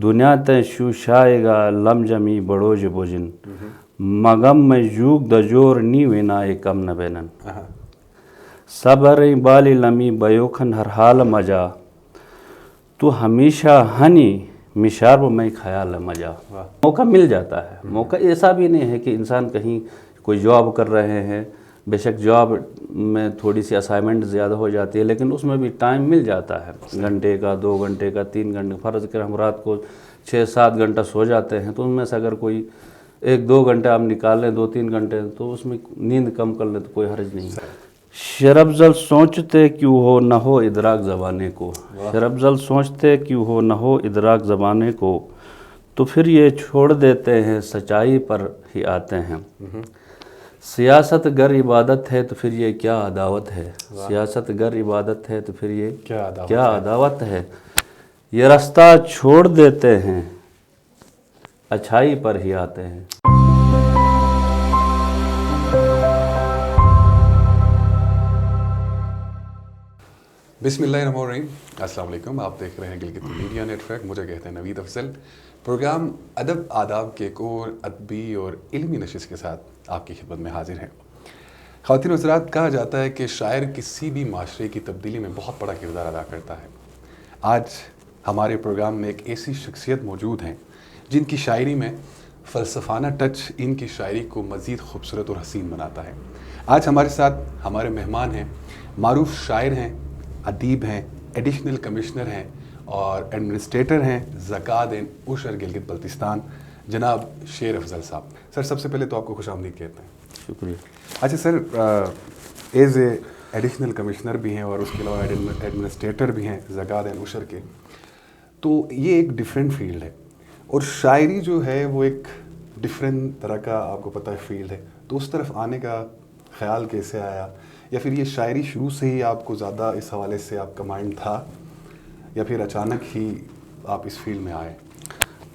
دنیا تے شو شائگا لم جمی بڑوج بوجن مغم میں جوگ دجور نی وینا کم نبینن صبر بالی لمی بیوکھن ہر حال مجا تو ہمیشہ ہنی مشار میں خیال مجا. موقع مل جاتا ہے. موقع ایسا بھی نہیں ہے کہ انسان کہیں کوئی جاب کر رہے ہیں، بے شک جاب میں تھوڑی سی اسائنمنٹ زیادہ ہو جاتی ہے لیکن اس میں بھی ٹائم مل جاتا ہے، گھنٹے کا 2 گھنٹے کا 3 گھنٹے. فرض کر ہم رات کو 6-7 گھنٹہ سو جاتے ہیں تو ان میں سے اگر کوئی 1-2 گھنٹے آپ نکال لیں 2-3 گھنٹے تو اس میں نیند کم کر لیں تو کوئی حرج نہیں. شرفضل سوچتے کیوں ہو نہ ہو ادراک زمانے کو، شرفضل سوچتے کیوں ہو نہ ہو ادراک زمانے کو تو پھر یہ چھوڑ دیتے ہیں سچائی پر ہی آتے ہیں. سیاست گر عبادت ہے تو پھر یہ کیا عداوت ہے، سیاست گر عبادت ہے تو پھر یہ کیا عداوت ہے. یہ راستہ چھوڑ دیتے ہیں اچھائی پر ہی آتے ہیں. بسم اللہ الرحمن الرحیم. السلام علیکم. آپ دیکھ رہے ہیں گلگت میڈیا نیٹ ورک. مجھے کہتے ہیں نوید افضل. پروگرام ادب آداب کے ایک اور ادبی اور علمی نشست کے ساتھ آپ کی خدمت میں حاضر ہیں. خواتین و حضرات، کہا جاتا ہے کہ شاعر کسی بھی معاشرے کی تبدیلی میں بہت بڑا کردار ادا کرتا ہے. آج ہمارے پروگرام میں ایک ایسی شخصیت موجود ہیں جن کی شاعری میں فلسفانہ ٹچ ان کی شاعری کو مزید خوبصورت اور حسین بناتا ہے. آج ہمارے ساتھ ہمارے مہمان ہیں، معروف شاعر ہیں، ادیب ہیں، ایڈیشنل کمشنر ہیں اور ایڈمنسٹریٹر ہیں زکوٰۃ اینڈ عشر گلگت بلتستان، جناب شیر افضل صاحب. سر، سب سے پہلے تو آپ کو خوش آمدید کہتے ہیں. شکریہ. اچھا سر، ایز اے ایڈیشنل کمشنر بھی ہیں اور اس کے علاوہ ایڈمنسٹریٹر بھی ہیں زکوٰۃ اینڈ عشر کے، تو یہ ایک ڈفرینٹ فیلڈ ہے اور شاعری جو ہے وہ ایک ڈفرینٹ طرح کا آپ کو پتہ ہے فیلڈ ہے. تو اس طرف آنے کا خیال کیسے آیا، یا پھر یہ شاعری شروع سے ہی آپ کو زیادہ اس حوالے سے آپ کا مائنڈ تھا، یا پھر اچانک ہی آپ اس فیلڈ میں آئے؟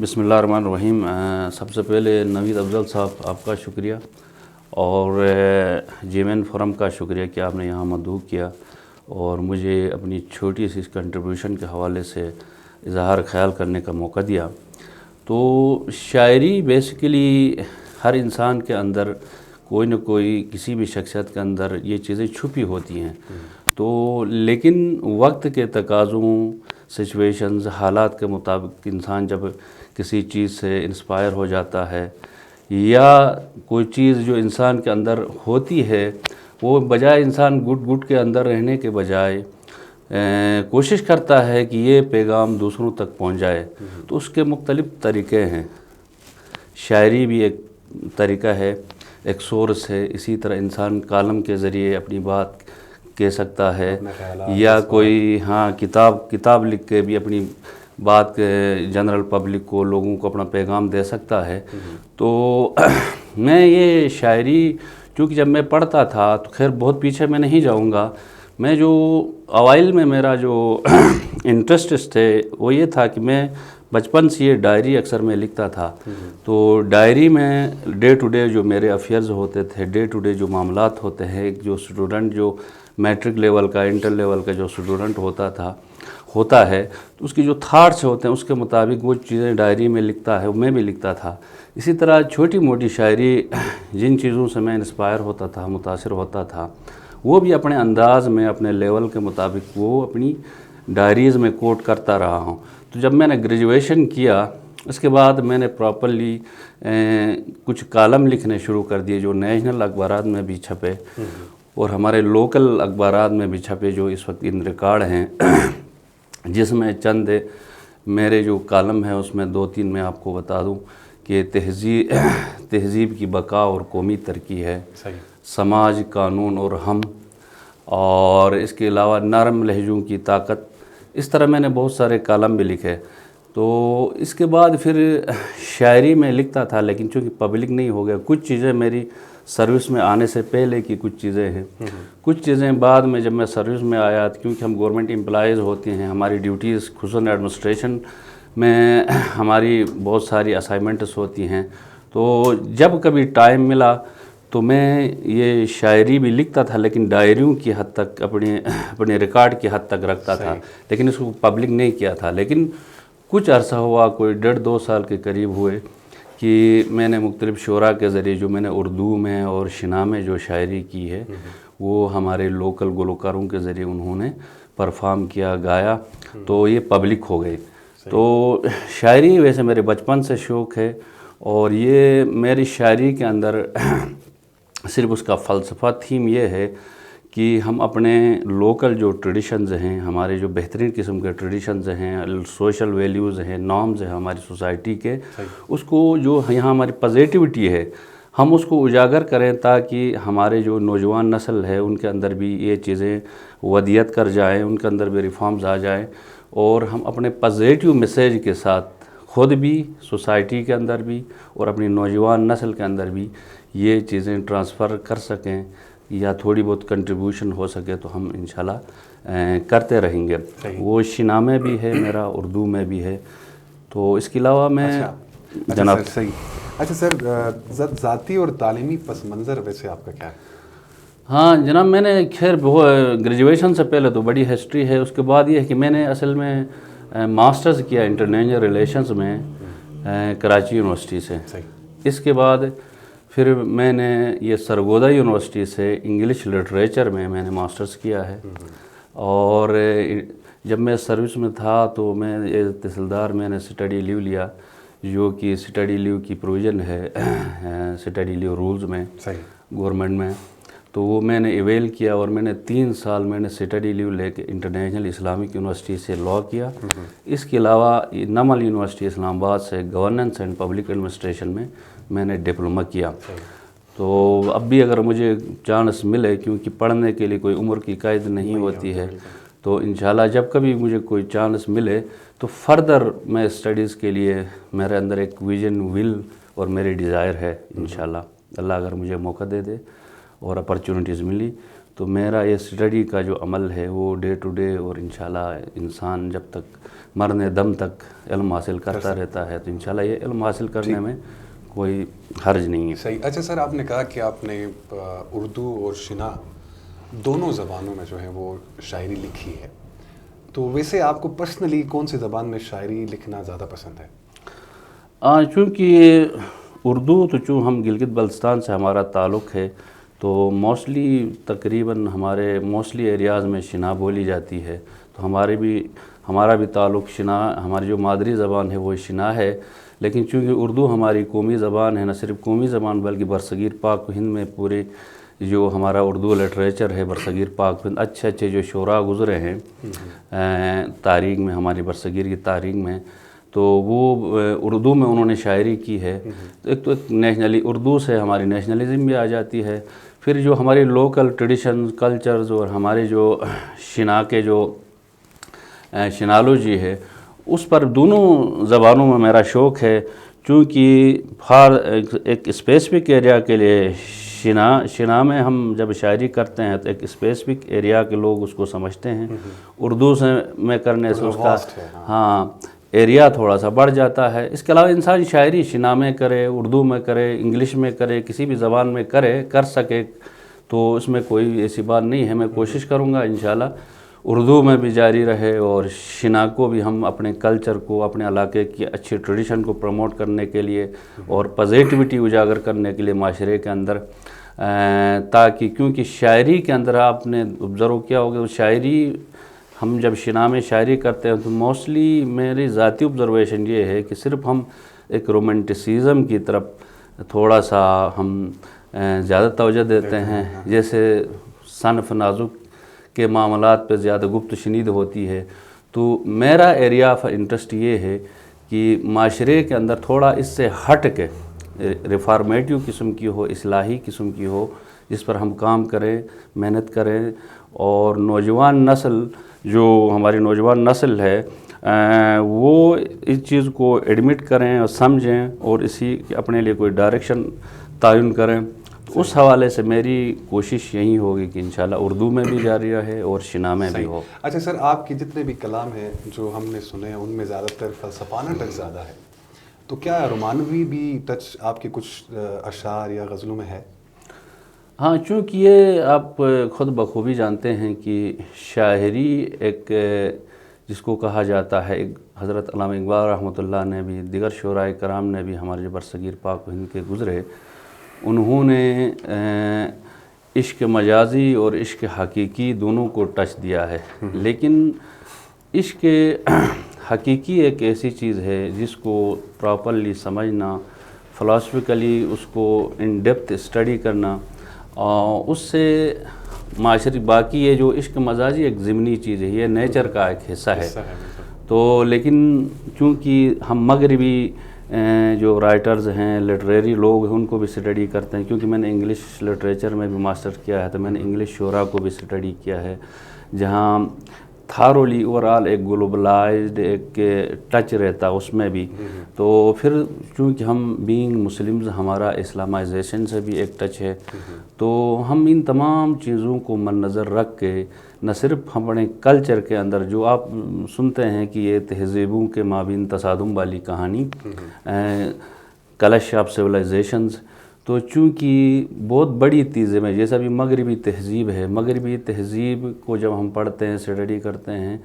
بسم اللہ الرحمن الرحیم. سب سے پہلے نوید افضل صاحب آپ کا شکریہ اور جیمین فورم کا شکریہ کہ آپ نے یہاں مدعو کیا اور مجھے اپنی چھوٹی سی اس کنٹریبیوشن کے حوالے سے اظہار خیال کرنے کا موقع دیا. تو شاعری بیسیکلی ہر انسان کے اندر کوئی نہ کوئی، کسی بھی شخصیت کے اندر یہ چیزیں چھپی ہوتی ہیں. تو لیکن وقت کے تقاضوں، سچویشنز، حالات کے مطابق انسان جب کسی چیز سے انسپائر ہو جاتا ہے یا کوئی چیز جو انسان کے اندر ہوتی ہے وہ بجائے انسان گٹ کے اندر رہنے کے بجائے کوشش کرتا ہے کہ یہ پیغام دوسروں تک پہنچ جائے. تو اس کے مختلف طریقے ہیں. شاعری بھی ایک طریقہ ہے، ایک سورس ہے. اسی طرح انسان کالم کے ذریعے اپنی بات کہہ سکتا ہے یا کوئی کتاب لکھ کے بھی اپنی بات جنرل پبلک کو، لوگوں کو اپنا پیغام دے سکتا ہے. تو میں یہ شاعری چونکہ جب میں پڑھتا تھا تو خیر بہت پیچھے میں نہیں جاؤں گا، میں جو اوائل میں میرا جو انٹرسٹ تھے وہ یہ تھا کہ میں بچپن سے یہ ڈائری اکثر میں لکھتا تھا. تو ڈائری میں ڈے ٹو ڈے جو میرے افیئرز ہوتے تھے، ڈے ٹو ڈے جو معاملات ہوتے ہیں، ایک جو اسٹوڈنٹ جو میٹرک لیول کا، انٹر لیول کا جو اسٹوڈنٹ ہوتا ہے تو اس کی جو تھاٹس ہوتے ہیں اس کے مطابق وہ چیزیں ڈائری میں لکھتا ہے، میں بھی لکھتا تھا. اسی طرح چھوٹی موٹی شاعری جن چیزوں سے میں انسپائر ہوتا تھا، متاثر ہوتا تھا، وہ بھی اپنے انداز میں، اپنے لیول کے مطابق وہ اپنی ڈائریز میں کوٹ کرتا رہا ہوں. تو جب میں نے گریجویشن کیا اس کے بعد میں نے پراپرلی کچھ کالم لکھنے شروع کر دیے جو نیشنل اخبارات میں بھی چھپے اور ہمارے لوکل اخبارات میں بھی چھپے جو اس وقت ان ریکارڈ ہیں، جس میں چند میرے جو کالم ہیں اس میں 2-3 میں آپ کو بتا دوں کہ تہذیب کی بقا اور قومی ترقی ہے، سماج، قانون اور ہم، اور اس کے علاوہ نرم لہجوں کی طاقت. اس طرح میں نے بہت سارے کالم بھی لکھے. تو اس کے بعد پھر شاعری میں لکھتا تھا لیکن چونکہ پبلک نہیں ہو گیا. کچھ چیزیں میری سروس میں آنے سے پہلے کی کچھ چیزیں ہیں، کچھ چیزیں بعد میں جب میں سروس میں آیا، کیونکہ ہم گورنمنٹ امپلائیز ہوتے ہیں، ہماری ڈیوٹیز خصوصاً ایڈمنسٹریشن میں ہماری بہت ساری اسائنمنٹس ہوتی ہیں. تو جب کبھی ٹائم ملا تو میں یہ شاعری بھی لکھتا تھا لیکن ڈائریوں کی حد تک، اپنے ریکارڈ کی حد تک رکھتا تھا، لیکن اس کو پبلک نہیں کیا تھا. لیکن کچھ عرصہ ہوا، کوئی 1.5-2 سال کے قریب ہوئے کہ میں نے مختلف شعراء کے ذریعے جو میں نے اردو میں اور شنا میں جو شاعری کی ہے وہ ہمارے لوکل گلوکاروں کے ذریعے انہوں نے پرفارم کیا، گایا، تو یہ پبلک ہو گئی۔ تو شاعری ویسے میرے بچپن سے شوق ہے، اور یہ میری شاعری کے اندر صرف اس کا فلسفہ تھیم یہ ہے کہ ہم اپنے لوکل جو ٹریڈیشنز ہیں، ہمارے جو بہترین قسم کے ٹریڈیشنز ہیں، سوشل ویلیوز ہیں، نارمز ہیں ہماری سوسائٹی کے، اس کو جو یہاں ہماری پازیٹیوٹی ہے ہم اس کو اجاگر کریں، تاکہ ہمارے جو نوجوان نسل ہے ان کے اندر بھی یہ چیزیں ودیت کر جائیں، ان کے اندر بھی ریفارمز آ جائیں، اور ہم اپنے پازیٹیو میسیج کے ساتھ خود بھی، سوسائٹی کے اندر بھی، اور اپنی نوجوان نسل کے اندر بھی یہ چیزیں ٹرانسفر کر سکیں، یا تھوڑی بہت کنٹریبیوشن ہو سکے تو ہم انشاءاللہ کرتے رہیں گے۔ وہ شنا میں بھی ہے میرا، اردو میں بھی ہے۔ تو اس کے علاوہ میں جناب صحیح۔ اچھا سر، ذاتی اور تعلیمی پس منظر ویسے آپ کا کیا ہے؟ ہاں جناب، میں نے خیر گریجویشن سے پہلے تو بڑی ہسٹری ہے، اس کے بعد یہ ہے کہ میں نے اصل میں ماسٹرز کیا انٹرنیشنل ریلیشنز میں کراچی یونیورسٹی سے۔ اس کے بعد پھر میں نے یہ سرگودا یونیورسٹی سے انگلش لٹریچر میں نے ماسٹرز کیا ہے، اور جب میں سروس میں تھا تو میں تحصیلدار میں نے اسٹڈی لیو لیا، جو کہ اسٹڈی لیو کی پروویژن ہے اسٹڈی لیو رولز میں گورنمنٹ میں، تو وہ میں نے ایویل کیا، اور میں نے 3 سال میں نے اسٹڈی لیو لے کے انٹرنیشنل اسلامک یونیورسٹی سے لاء کیا۔ اس کے علاوہ نمل یونیورسٹی اسلام آباد سے گورننس اینڈ پبلک ایڈمنسٹریشن میں نے ڈپلومہ کیا۔ تو اب بھی اگر مجھے چانس ملے، کیونکہ پڑھنے کے لیے کوئی عمر کی قید نہیں ہوتی ہے، تو انشاءاللہ جب کبھی مجھے کوئی چانس ملے تو فردر میں اسٹڈیز کے لیے میرے اندر ایک ویژن، ول اور میری ڈیزائر ہے انشاءاللہ، اللہ اگر مجھے موقع دے دے اور اپرچونٹیز ملی تو میرا یہ اسٹڈی کا جو عمل ہے وہ ڈے ٹو ڈے، اور انشاءاللہ انسان جب تک مرنے دم تک علم حاصل کرتا رہتا ہے تو انشاءاللہ یہ علم حاصل کرنے میں کوئی حرج نہیں ہے۔ صحیح۔ اچھا سر، آپ نے کہا کہ آپ نے اردو اور شنا دونوں زبانوں میں جو ہے وہ شاعری لکھی ہے، تو ویسے آپ کو پرسنلی کون سی زبان میں شاعری لکھنا زیادہ پسند ہے؟ چونکہ اردو تو چوں ہم گلگت بلتستان سے ہمارا تعلق ہے، تو موسٹلی تقریباً ہمارے موسٹلی ایریاز میں شنا بولی جاتی ہے، تو ہمارا بھی تعلق شنا، ہماری جو مادری زبان ہے وہ شنا ہے، لیکن چونکہ اردو ہماری قومی زبان ہے، نہ صرف قومی زبان بلکہ برصغیر پاک و ہند میں پورے جو ہمارا اردو لٹریچر ہے برصغیر پاک و ہند، اچھے اچھے جو شعراء گزرے ہیں تاریخ میں، ہماری برصغیر کی تاریخ میں، تو وہ اردو میں انہوں نے شاعری کی ہے۔ ایک تو نیشنلی اردو سے ہماری نیشنلزم بھی آ جاتی ہے، پھر جو ہماری لوکل ٹریڈیشنز، کلچرز، اور ہمارے جو شنا کے جو شنالوجی ہے اس پر دونوں زبانوں میں میرا شوق ہے، چونکہ ایک اسپیسیفک ایریا کے لیے شنا میں ہم جب شاعری کرتے ہیں تو ایک اسپیسیفک ایریا کے لوگ اس کو سمجھتے ہیں، اردو سے میں کرنے سے اس کا ایریا تھوڑا سا بڑھ جاتا ہے۔ اس کے علاوہ انسان شاعری شنا میں کرے، اردو میں کرے، انگلش میں کرے، کسی بھی زبان میں کر سکے، تو اس میں کوئی ایسی بات نہیں ہے۔ میں کوشش کروں گا انشاءاللہ اردو میں بھی جاری رہے، اور شنا کو بھی ہم اپنے کلچر کو، اپنے علاقے کی اچھی ٹریڈیشن کو پروموٹ کرنے کے لیے اور پازیٹیوٹی اجاگر کرنے کے لیے معاشرے کے اندر، تاکہ کیونکہ شاعری کے اندر آپ نے آبزرو کیا ہوگا، شاعری ہم جب شنا میں شاعری کرتے ہیں تو موسٹلی میری ذاتی آبزرویشن یہ ہے کہ صرف ہم ایک رومنٹسزم کی طرف تھوڑا سا ہم زیادہ توجہ دیتے ہیں، جیسے صنف نازک کے معاملات پہ زیادہ گفت و شنید ہوتی ہے، تو میرا ایریا آف انٹرسٹ یہ ہے کہ معاشرے کے اندر تھوڑا اس سے ہٹ کے ریفارمیٹیو قسم کی ہو، اصلاحی قسم کی ہو، جس پر ہم کام کریں، محنت کریں، اور نوجوان نسل جو ہماری نوجوان نسل ہے وہ اس چیز کو ایڈمٹ کریں اور سمجھیں، اور اسی اپنے لیے کوئی ڈائریکشن تعین کریں۔ اس حوالے سے میری کوشش یہی ہوگی کہ انشاءاللہ اردو میں بھی جاری رہے اور شنا میں بھی ہو۔ اچھا سر، آپ کے جتنے بھی کلام ہیں جو ہم نے سنے ہیں ان میں زیادہ تر فلسفانہ ٹچ زیادہ ہے، تو کیا رومانوی بھی ٹچ آپ کے کچھ اشعار یا غزلوں میں ہے؟ ہاں، چونکہ یہ آپ خود بخوبی جانتے ہیں کہ شاعری ایک جس کو کہا جاتا ہے، حضرت علامہ اقبال رحمۃ اللہ نے بھی، دیگر شعراء کرام نے بھی، ہمارے جو برصغیر پاک و ہند کے گزرے، انہوں نے عشق مجازی اور عشق حقیقی دونوں کو ٹچ دیا ہے. لیکن عشق حقیقی ایک ایسی چیز ہے جس کو پراپرلی سمجھنا، فلاسفیکلی اس کو ان ڈیپتھ اسٹڈی کرنا، اس سے معاشرتی، باقی یہ جو عشق مزاجی ایک ضمنی چیز ہے، یہ نیچر کا ایک حصہ ہے. تو لیکن چونکہ ہم مغربی جو رائٹرز ہیں، لٹریری لوگ ہیں، ان کو بھی اسٹڈی کرتے ہیں، کیونکہ میں نے انگلش لٹریچر میں بھی ماسٹر کیا ہے، تو میں نے انگلش شعراء کو بھی اسٹڈی کیا ہے، جہاں تھارولی اوورآل ایک گلوبلائزڈ ایک ٹچ رہتا اس میں بھی. تو پھر چونکہ ہم بینگ مسلمز، ہمارا اسلامائزیشن سے بھی ایک ٹچ ہے، تو ہم ان تمام چیزوں کو مد نظر رکھ کے نہ صرف ہم اپنے کلچر کے اندر، جو آپ سنتے ہیں کہ یہ تہذیبوں کے مابین تصادم والی کہانی، کلش آف سویلائزیشنز، تو چونکہ بہت بڑی تہذیب ہے، جیسا بھی مغربی تہذیب ہے، مغربی تہذیب کو جب ہم پڑھتے ہیں، اسٹڈی کرتے ہیں،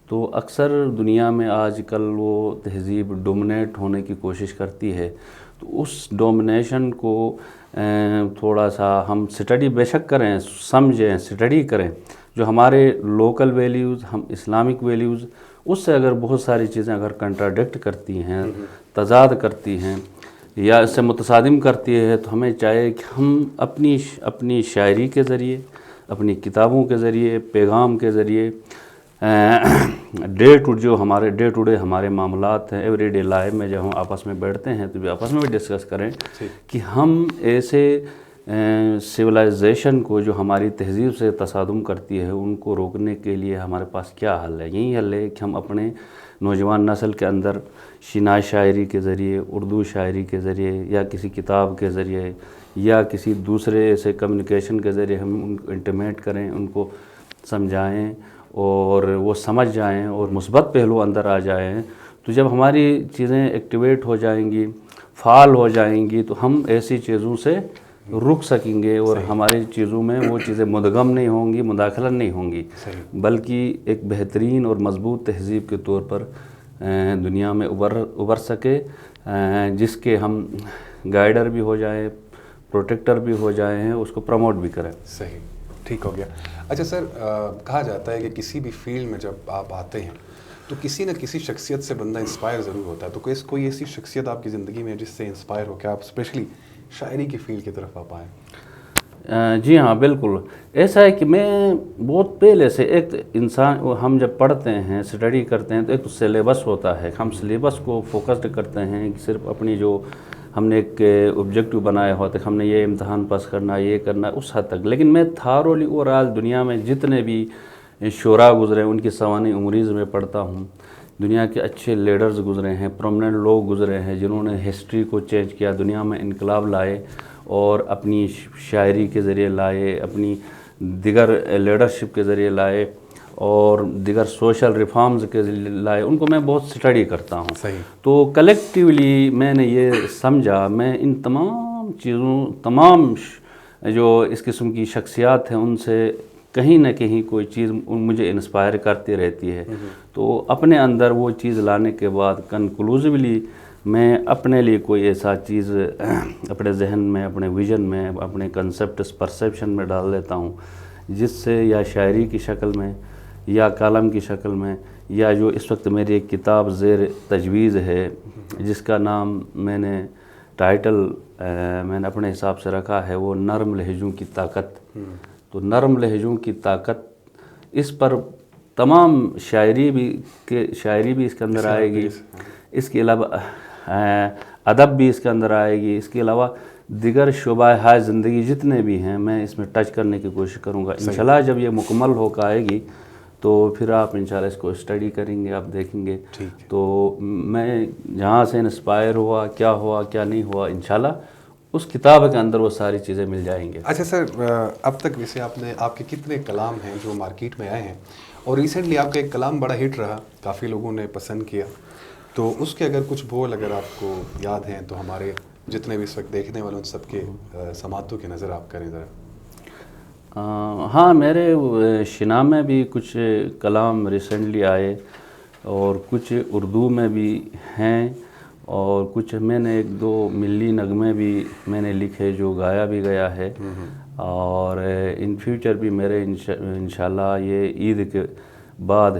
تو اکثر دنیا میں آج کل وہ تہذیب ڈومنیٹ ہونے کی کوشش کرتی ہے. تو اس ڈومنیشن کو تھوڑا سا ہم اسٹڈی بے شک کریں، سمجھیں، اسٹڈی کریں، جو ہمارے لوکل ویلیوز، ہم اسلامک ویلیوز، اس سے اگر بہت ساری چیزیں اگر کنٹراڈکٹ کرتی ہیں، تضاد کرتی ہیں یا اس سے متصادم کرتی ہے، تو ہمیں چاہیے کہ ہم اپنی شاعری کے ذریعے، اپنی کتابوں کے ذریعے، پیغام کے ذریعے، ڈے ٹو ڈے ہمارے معاملات ہیں، ایوری ڈے لائف میں جب ہم آپس میں بیٹھتے ہیں تو بھی آپس میں بھی ڈسکس کریں کہ ہم ایسے سویلائزیشن کو جو ہماری تہذیب سے تصادم کرتی ہے، ان کو روکنے کے لیے ہمارے پاس کیا حل ہے. یہی حل ہے کہ ہم اپنے نوجوان نسل کے اندر شینائی شاعری کے ذریعے، اردو شاعری کے ذریعے، یا کسی کتاب کے ذریعے، یا کسی دوسرے ایسے کمیونیکیشن کے ذریعے ہم ان کو انٹیمیٹ کریں، ان کو سمجھائیں اور وہ سمجھ جائیں اور مثبت پہلو اندر آ جائیں. تو جب ہماری چیزیں ایکٹیویٹ ہو جائیں گی، فعال ہو جائیں گی، تو ہم ایسی چیزوں سے رک سکیں گے، اور ہماری چیزوں میں وہ چیزیں مدغم نہیں ہوں گی، مداخلت نہیں ہوں گی، بلکہ ایک بہترین اور مضبوط تہذیب کے طور پر دنیا میں ابھر سکے، جس کے ہم گائیڈر بھی ہو جائیں، پروٹیکٹر بھی ہو جائیں، اس کو پروموٹ بھی کریں. صحیح، ٹھیک ہو گیا. اچھا سر، کہا جاتا ہے کہ کسی بھی فیلڈ میں جب آپ آتے ہیں تو کسی نہ کسی شخصیت سے بندہ انسپائر ضرور ہوتا ہے. تو کوئی ایسی شخصیت آپ کی زندگی میں جس سے انسپائر ہو کہ آپ اسپیشلی شاعری کی فیلڈ کی طرف آپ آئیں؟ جی ہاں، بالکل ایسا ہے کہ میں بہت پہلے سے، ایک انسان، ہم جب پڑھتے ہیں، اسٹڈی کرتے ہیں، تو ایک سلیبس ہوتا ہے، ہم سلیبس کو فوکسڈ کرتے ہیں کہ صرف اپنی جو ہم نے ایک آبجیکٹو بنایا ہوتا ہے، ہم نے یہ امتحان پاس کرنا، یہ کرنا، اس حد تک. لیکن میں تھارولی اوورآل دنیا میں جتنے بھی شعراء گزرے، ان کی سوانح عمریز میں پڑھتا ہوں. دنیا کے اچھے لیڈرز گزرے ہیں، پرومننٹ لوگ گزرے ہیں، جنہوں نے ہسٹری کو چینج کیا، دنیا میں انقلاب لائے، اور اپنی شاعری کے ذریعے لائے، اپنی دیگر لیڈرشپ کے ذریعے لائے، اور دیگر سوشل ریفارمز کے ذریعے لائے. ان کو میں بہت اسٹڈی کرتا ہوں. تو کلیکٹیولی میں نے یہ سمجھا، میں ان تمام چیزوں، تمام جو اس قسم کی شخصیات ہیں، ان سے کہیں نہ کہیں کوئی چیز مجھے انسپائر کرتی رہتی ہے. تو اپنے اندر وہ چیز لانے کے بعد کنکلوزیولی میں اپنے لیے کوئی ایسا چیز اپنے ذہن میں، اپنے ویژن میں، اپنے کنسیپٹس، پرسیپشن میں ڈال دیتا ہوں، جس سے یا شاعری کی شکل میں، یا کالم کی شکل میں، یا جو اس وقت میری ایک کتاب زیر تجویز ہے، جس کا نام میں نے ٹائٹل میں نے اپنے حساب سے رکھا ہے، وہ نرم لہجوں کی طاقت. تو نرم لہجوں کی طاقت، اس پر تمام شاعری بھی اس کے اندر آئے گی، اس کے علاوہ ادب بھی اس کے اندر آئے گی، اس کے علاوہ دیگر شعبہ ہائے زندگی جتنے بھی ہیں، میں اس میں ٹچ کرنے کی کوشش کروں گا. انشاءاللہ جب یہ مکمل ہو کے آئے گی تو پھر آپ انشاءاللہ اس کو اسٹڈی کریں گے، آپ دیکھیں گے. تو میں جہاں سے انسپائر ہوا کیا نہیں ہوا، انشاءاللہ اس کتاب کے اندر وہ ساری چیزیں مل جائیں گے. اچھا سر، اب تک ویسے آپ کے کتنے کلام ہیں جو مارکیٹ میں آئے ہیں، اور ریسنٹلی آپ کا ایک کلام بڑا ہٹ رہا، کافی لوگوں نے پسند کیا، تو اس کے اگر کچھ بول اگر آپ کو یاد ہیں تو ہمارے جتنے بھی اس وقت دیکھنے والے ان سب کے سماعتوں کی نظر آپ کریں ذرا. ہاں، میرے شنا میں بھی کچھ کلام ریسنٹلی آئے، اور کچھ اردو میں بھی ہیں، اور کچھ میں نے 1-2 ملی نغمے بھی میں نے لکھے جو گایا بھی گیا ہے، اور ان فیوچر بھی میرے انشاءاللہ یہ عید کے بعد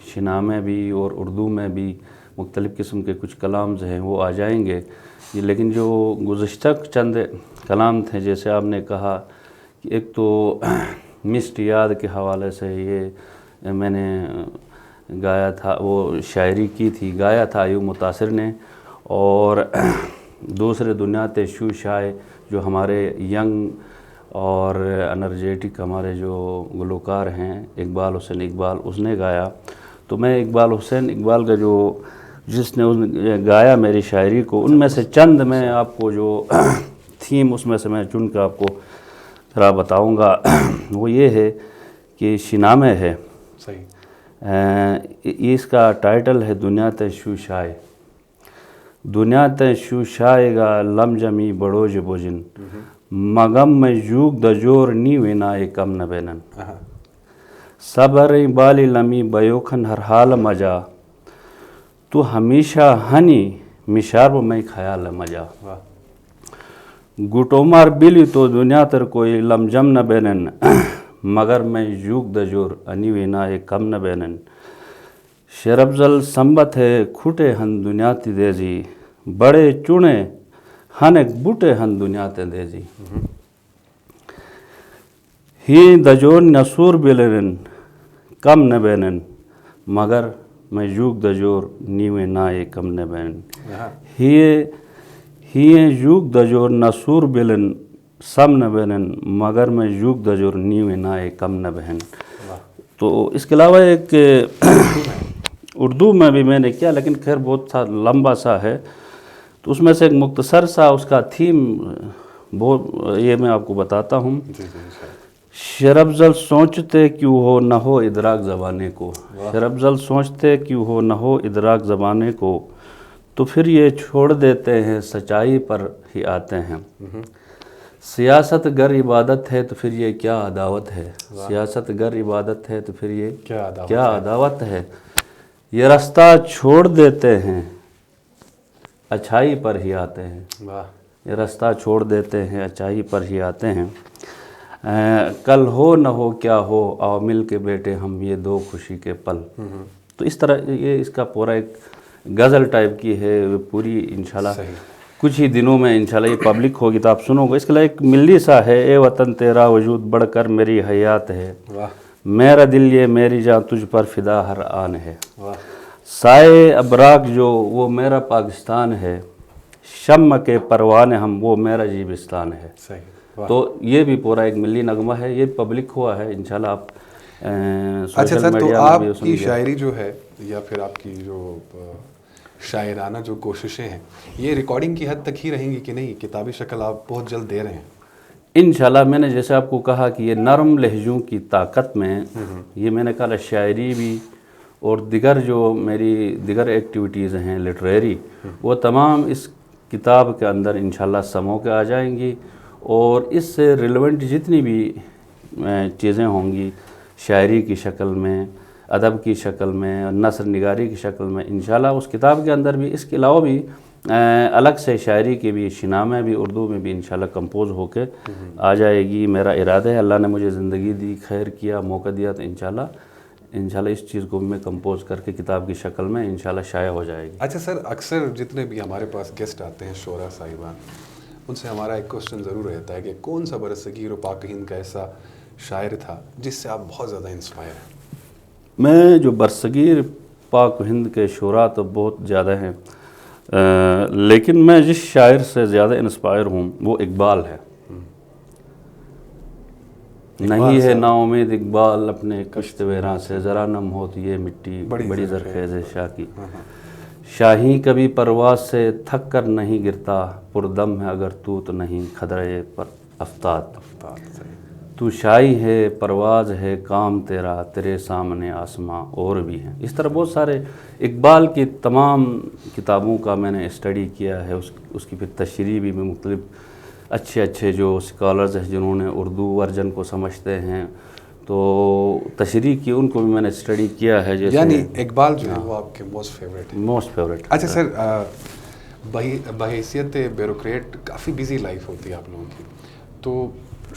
شنامے بھی اور اردو میں بھی مختلف قسم کے کچھ کلامز ہیں وہ آ جائیں گے۔ لیکن جو گزشتہ چند کلام تھے، جیسے آپ نے کہا کہ ایک تو مسٹ یاد کے حوالے سے یہ میں نے گایا تھا، وہ شاعری کی تھی، گایا تھا ایوب متاثر نے، اور دوسرے دنیا تے شو شائے جو ہمارے ینگ اور انرجیٹک ہمارے جو گلوکار ہیں اقبال حسین اقبال، اس نے گایا۔ تو میں اقبال حسین اقبال کا جو جس نے گایا میری شاعری کو، ان میں سے چند میں آپ کو جو تھیم اس میں سے میں چن کے آپ کو ذرا بتاؤں گا، وہ یہ ہے کہ شنامے ہے، صحیح، اس کا ٹائٹل ہے دنیا تے شو شائے۔ دنیا تے شو شائے گا لم جمی بڑوج بوجن، مگم میں جوگ دجور نی وینا کم نہ بینن، صبر بالی لمی بیوکھن ہر حال مجا، تو ہمیشہ ہنی مشارب میں خیال مجا، گٹو مار بلی تو دنیا تر کوئی لم جم نہ بینن، مگر میں جوگ دجور انی وینا کم نہ بینن، شربزل سمبت ہے کھوٹے ہن دنیا تی دیزی، بڑے چونے ہن ایک بوٹے ہن دنیا تے دیزی، ہی دجور نسور بلرن کم نہ بینن، مگر میں جوگ دجور نیوے نائے کم نہ بینن، ہی جوگ دجور نسور بلن سم نہ بینن، مگر میں جوگ دجور نیوے نائے کم نہ بہن۔ تو اس کے علاوہ ایک اردو میں بھی میں نے کیا، لیکن خیر بہت سا لمبا سا ہے، تو اس میں سے ایک مختصر سا اس کا تھیم بہت یہ میں آپ کو بتاتا ہوں۔ شربزل سوچتے کیوں ہو نہ ہو ادراک زبانے کو، شربزل سوچتے کیوں ہو نہ ہو ادراک زبانے کو، تو پھر یہ چھوڑ دیتے ہیں سچائی پر ہی آتے ہیں، سیاست گر عبادت ہے تو پھر یہ کیا عداوت ہے، سیاست گر عبادت ہے تو پھر یہ کیا عداوت ہے، یہ راستہ چھوڑ دیتے ہیں اچھائی پر ہی آتے ہیں، یہ راستہ چھوڑ دیتے ہیں اچھائی پر ہی آتے ہیں، کل ہو نہ ہو کیا ہو آؤ مل کے بیٹے ہم یہ دو خوشی کے پل۔ تو اس طرح یہ اس کا پورا ایک غزل ٹائپ کی ہے پوری، انشاءاللہ کچھ ہی دنوں میں انشاءاللہ یہ پبلک ہوگی تو آپ سنو گے۔ اس کے علاوہ ایک ملی سا ہے، اے وطن تیرا وجود بڑھ کر میری حیات ہے، میرا دل یہ میری جان تجھ پر فدا ہر آن ہے، سائے ابراق جو وہ میرا پاکستان ہے، شمع کے پروان ہم وہ میرا جیبستان ہے۔ تو یہ بھی پورا ایک ملی نغمہ ہے، یہ پبلک ہوا ہے، انشاءاللہ آپ اچھا سر، تو آپ کی شاعری جو ہے یا پھر آپ کی جو شاعرانہ جو کوششیں ہیں، یہ ریکارڈنگ کی حد تک ہی رہیں گی کہ نہیں کتابی شکل آپ بہت جلد دے رہے ہیں؟ انشاءاللہ میں نے جیسے آپ کو کہا کہ یہ نرم لہجوں کی طاقت میں، یہ میں نے کہا شاعری بھی اور دیگر جو میری دیگر ایکٹیویٹیز ہیں لٹریری، وہ تمام اس کتاب کے اندر انشاءاللہ سمو کے آ جائیں گی، اور اس سے ریلیونٹ جتنی بھی چیزیں ہوں گی شاعری کی شکل میں، ادب کی شکل میں، نثر نگاری کی شکل میں، انشاءاللہ اس کتاب کے اندر بھی، اس کے علاوہ بھی الگ سے شاعری کی بھی شنامے بھی اردو میں بھی انشاءاللہ کمپوز ہو کے آ جائے گی۔ میرا ارادہ ہے، اللہ نے مجھے زندگی دی، خیر کیا، موقع دیا، تو انشاءاللہ اس چیز کو میں کمپوز کر کے کتاب کی شکل میں انشاءاللہ شائع ہو جائے گی۔ اچھا سر، اکثر جتنے بھی ہمارے پاس گیسٹ آتے ہیں شعراء صاحبان، ان سے ہمارا ایک کوسچن ضرور رہتا ہے کہ کون سا برصغیر و پاک ہند کا ایسا شاعر تھا جس سے آپ بہت زیادہ انسپائر ہیں؟ میں جو برصغیر پاک و ہند کے شعراء تو بہت زیادہ ہیں، لیکن میں جس شاعر سے زیادہ انسپائر ہوں وہ اقبال ہے۔ نہیں ہے نا امید اقبال اپنے کشت ویراں سے، ذرا نم ہوتی یہ مٹی بڑی زرخیز شاہ کی، شاہی کبھی پرواز سے تھک کر نہیں گرتا، پردم ہے اگر تو نہیں خدرے پر افتاد، تو شاہی ہے پرواز ہے کام تیرا، تیرے سامنے آسماں اور بھی ہیں۔ اس طرح بہت سارے اقبال کی تمام کتابوں کا میں نے اسٹڈی کیا ہے، اس کی پھر تشریح بھی میں مختلف اچھے جو اسکالرز ہیں جنہوں نے اردو ورژن کو سمجھتے ہیں، تو تشریح کی ان کو بھی میں نے اسٹڈی کیا ہے. جیسے یعنی اقبال جو ہے وہ آپ کے موسٹ فیوریٹ ہے. Most favourite. اچھا سر، بحیثیت بیوروکریٹ کافی بزی لائف ہوتی ہے آپ لوگوں کی، تو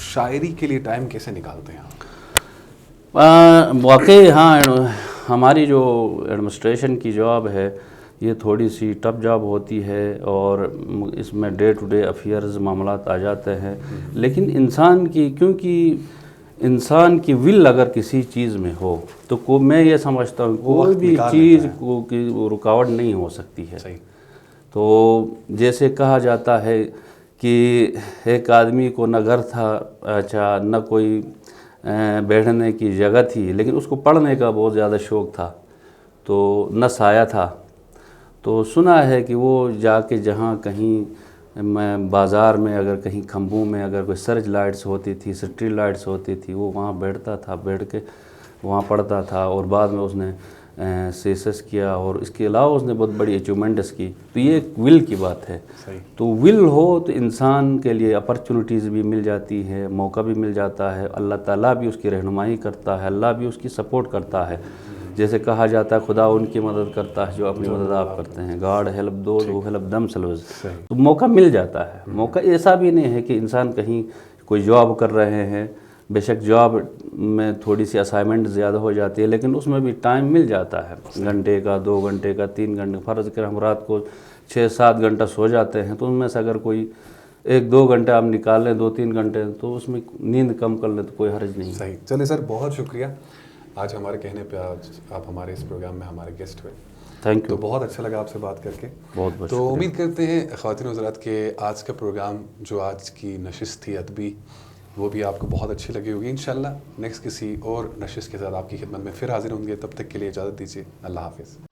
شاعری کے لیے ٹائم کیسے نکالتے ہیں آپ؟ واقعی ہاں، ہماری جو ایڈمنسٹریشن کی جاب ہے یہ تھوڑی سی ٹف جاب ہوتی ہے، اور اس میں ڈے ٹو ڈے افیئرز معاملات آ جاتے ہیں. لیکن انسان کی، کیونکہ انسان کی ول اگر کسی چیز میں ہو تو میں یہ سمجھتا ہوں کوئی بھی چیز کو کی رکاوٹ نہیں ہو سکتی ہے. صحیح. تو جیسے کہا جاتا ہے کہ ایک آدمی کو نہ گھر تھا، اچھا نہ کوئی بیٹھنے کی جگہ تھی، لیکن اس کو پڑھنے کا بہت زیادہ شوق تھا، تو نہ سایہ تھا. تو سنا ہے کہ وہ جا کے جہاں کہیں میں بازار میں اگر کہیں کھمبوں میں اگر کوئی سرچ لائٹس ہوتی تھی، اسٹریٹ لائٹس ہوتی تھی، وہ وہاں بیٹھتا تھا، بیٹھ کے وہاں پڑھتا تھا. اور بعد میں اس نے سیسس کیا، اور اس کے علاوہ اس نے بہت بڑی اچیومنٹس کی. تو یہ ایک ول کی بات ہے. تو ول ہو تو انسان کے لیے اپرچونیٹیز بھی مل جاتی ہے، موقع بھی مل جاتا ہے، اللہ تعالیٰ بھی اس کی رہنمائی کرتا ہے، اللہ بھی اس کی سپورٹ کرتا ہے. جیسے کہا جاتا ہے خدا ان کی مدد کرتا ہے جو اپنی مدد آپ کرتے ہیں. God help those who help them selves. تو موقع مل جاتا ہے. موقع ایسا بھی نہیں ہے کہ انسان کہیں کوئی جاب کر رہے ہیں، بے شک جاب میں تھوڑی سی اسائنمنٹ زیادہ ہو جاتی ہے، لیکن اس میں بھی ٹائم مل جاتا ہے، گھنٹے کا، 2 گھنٹے کا، 3 گھنٹے. فرض کریں ہم رات کو 6-7 گھنٹہ سو جاتے ہیں، تو ان میں سے اگر کوئی 1-2 گھنٹے آپ نکال لیں، 2-3 گھنٹے، تو اس میں نیند کم کر لیں تو کوئی حرج نہیں. صحیح. چلیے سر، بہت شکریہ. آج ہمارے کہنے پہ آپ ہمارے اس پروگرام میں ہمارے گیسٹ ہوئے. Thank you. تو بہت اچھا لگا آپ سے بات کر کے. بہت تو امید کرتے ہیں خواتین و حضرات کہ آج کا پروگرام، جو آج کی نشست تھی ادبی، وہ بھی آپ کو بہت اچھی لگی ہوگی. انشاءاللہ نیکسٹ کسی اور نشست کے ساتھ آپ کی خدمت میں پھر حاضر ہوں گے. تب تک کے لیے اجازت دیجیے. اللہ حافظ.